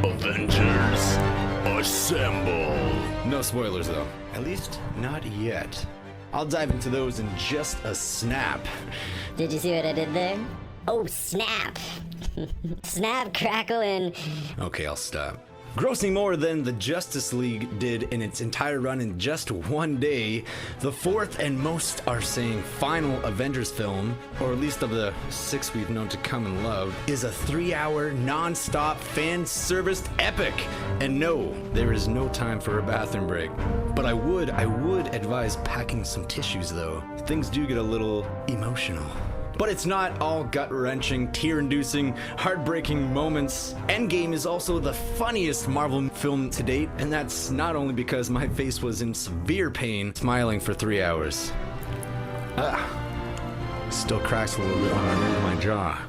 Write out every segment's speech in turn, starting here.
Avengers, assemble! No spoilers though. At least not yet. I'll dive into those in just a snap. Did you see what I did there? Oh, snap! Snap, crackle, and... Okay, I'll stop. Grossing more than the Justice League did in its entire run in just one day, the fourth and most are saying final Avengers film, or at least of the 6 we've known to come and love, is a 3-hour non-stop fan-serviced epic. And no, there is no time for a bathroom break. But I would advise packing some tissues though. Things do get a little emotional. But it's not all gut-wrenching, tear-inducing, heartbreaking moments. Endgame is also the funniest Marvel film to date, and that's not only because my face was in severe pain smiling for 3 hours. Still cracks a little bit when I move my jaw.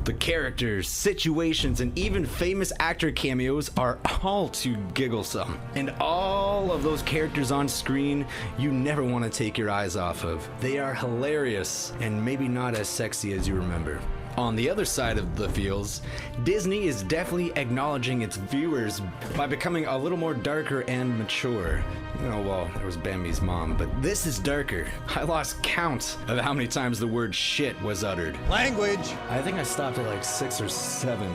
The characters, situations, and even famous actor cameos are all too gigglesome. And all of those characters on screen, you never want to take your eyes off of. They are hilarious and maybe not as sexy as you remember. On the other side of the fields, Disney is definitely acknowledging its viewers by becoming a little more darker and mature. You know, well, there was Bambi's mom, but this is darker. I lost count of how many times the word shit was uttered. Language! I think I stopped at like 6 or 7.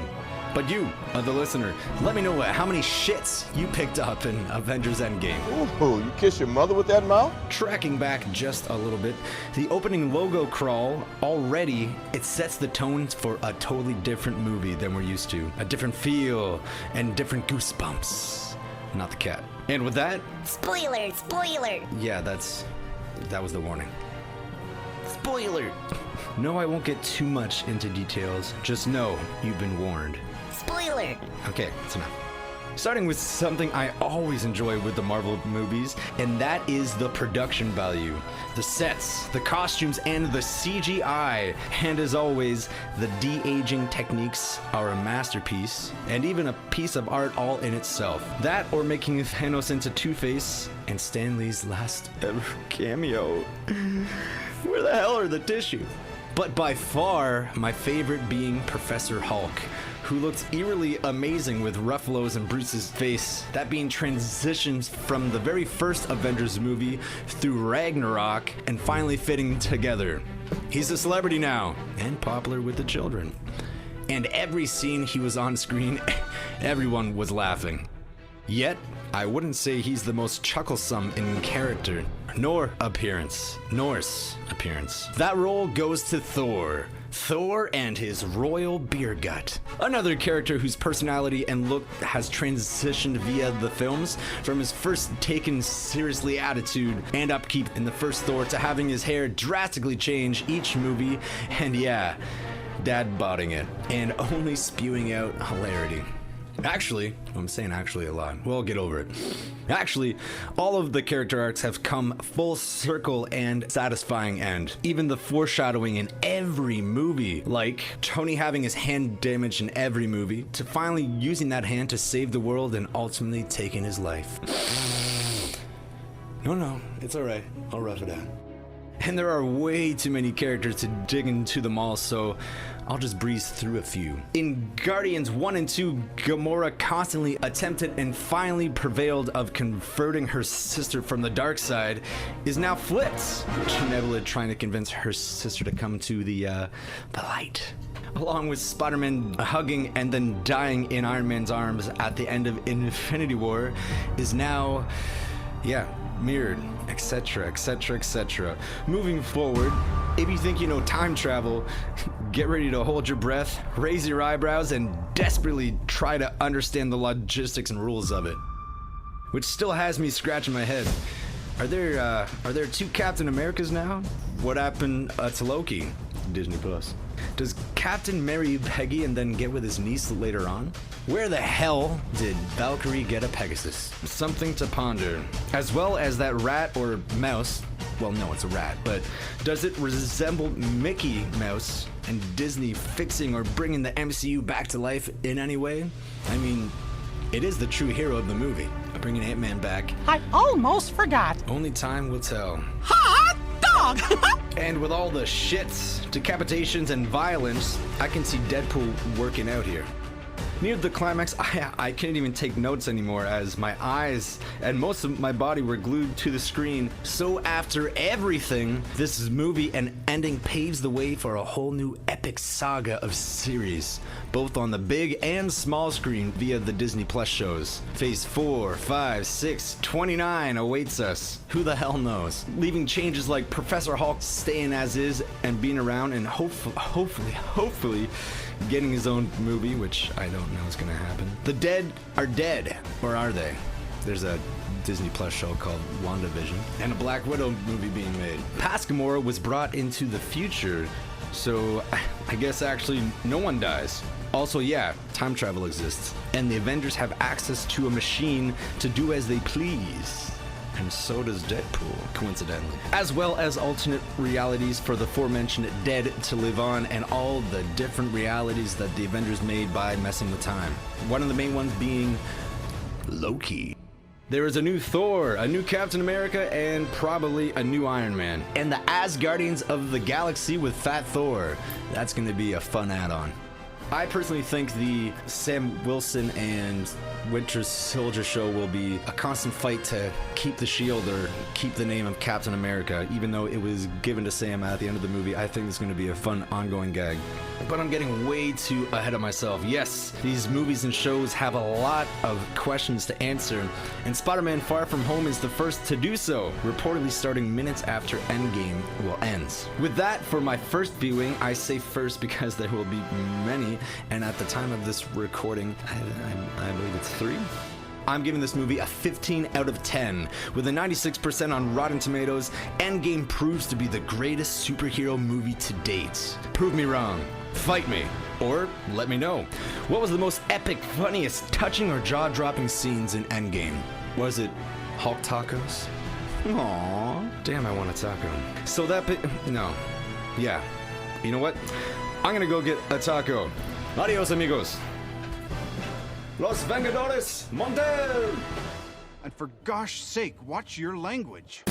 But you, the listener, let me know how many shits you picked up in Avengers Endgame. Ooh, you kiss your mother with that mouth? Tracking back just a little bit, the opening logo crawl, already, it sets the tone for a totally different movie than we're used to. A different feel and different goosebumps. Not the cat. And with that... Spoiler! Spoiler! Yeah, that was the warning. Spoiler! No, I won't get too much into details. Just know you've been warned. Spoiler! Okay, that's enough. Starting with something I always enjoy with the Marvel movies, and that is the production value. The sets, the costumes, and the CGI. And as always, the de-aging techniques are a masterpiece, and even a piece of art all in itself. That or making Thanos into Two-Face, and Stan Lee's last ever cameo. Where the hell are the tissues? But by far, my favorite being Professor Hulk, who looked eerily amazing with Ruffalo's and Bruce's face. That being transitions from the very first Avengers movie through Ragnarok and finally fitting together. He's a celebrity now, and popular with the children. And every scene he was on screen, everyone was laughing. Yet, I wouldn't say he's the most chucklesome in character, nor appearance. Norse appearance. That role goes to Thor. Thor and his royal beer gut. Another character whose personality and look has transitioned via the films, from his first taken seriously attitude and upkeep in the first Thor to having his hair drastically change each movie, and yeah, dad bodding it, and only spewing out hilarity. Actually, I'm saying actually a lot. Well, get over it. Actually, all of the character arcs have come full circle and satisfying end. Even the foreshadowing in every movie, like Tony having his hand damaged in every movie, to finally using that hand to save the world and ultimately taking his life. No, it's alright. I'll rough it out. And there are way too many characters to dig into them all, so I'll just breeze through a few. In Guardians 1 and 2, Gamora constantly attempted and finally prevailed of converting her sister from the dark side is now flipped. Nebula trying to convince her sister to come to the light. Along with Spider-Man hugging and then dying in Iron Man's arms at the end of Infinity War is now, mirrored, etc, etc, etc. Moving forward, if you think you know time travel, get ready to hold your breath, raise your eyebrows, and desperately try to understand the logistics and rules of it. Which still has me scratching my head. Are there 2 Captain Americas now? What happened to Loki? Disney Plus. Does Captain marry Peggy and then get with his niece later on? Where the hell did Valkyrie get a Pegasus? Something to ponder. As well as that rat or mouse. Well, no, it's a rat, but does it resemble Mickey Mouse and Disney fixing or bringing the MCU back to life in any way? I mean, it is the true hero of the movie, bringing Ant-Man back. I almost forgot. Only time will tell. Hot dog! And with all the shits, decapitations, and violence, I can see Deadpool working out here. Near the climax, I can't even take notes anymore as my eyes and most of my body were glued to the screen. So after everything, this movie and ending paves the way for a whole new epic saga of series, both on the big and small screen via the Disney Plus shows. Phase 4, 5, 6, 29 awaits us. Who the hell knows? Leaving changes like Professor Hulk staying as is and being around and hopefully getting his own movie, which I don't know is gonna happen. The dead are dead, or are they? There's a Disney Plus show called WandaVision, and a Black Widow movie being made. Pascamore was brought into the future, so I guess actually no one dies. Also, yeah, time travel exists, and the Avengers have access to a machine to do as they please. And so does Deadpool, coincidentally. As well as alternate realities for the aforementioned dead to live on, and all the different realities that the Avengers made by messing with time. One of the main ones being Loki. There is a new Thor, a new Captain America, and probably a new Iron Man. And the Asgardians of the Galaxy with Fat Thor. That's gonna be a fun add-on. I personally think the Sam Wilson and Winter Soldier show will be a constant fight to keep the shield or keep the name of Captain America, even though it was given to Sam at the end of the movie. I think it's going to be a fun ongoing gag. But I'm getting way too ahead of myself. Yes, these movies and shows have a lot of questions to answer, and Spider-Man Far From Home is the first to do so, reportedly starting minutes after Endgame ends. With that, for my first viewing, I say first because there will be many, and at the time of this recording, I believe it's 3. I'm giving this movie a 15 out of 10. With a 96% on Rotten Tomatoes, Endgame proves to be the greatest superhero movie to date. Prove me wrong. Fight me. Or let me know. What was the most epic, funniest, touching, or jaw-dropping scenes in Endgame? Was it Hulk tacos? Aww. Damn, I want a taco. So that no. Yeah. You know what? I'm gonna go get a taco. Adios, amigos. Los Vengadores, Montel! And for gosh sake, watch your language.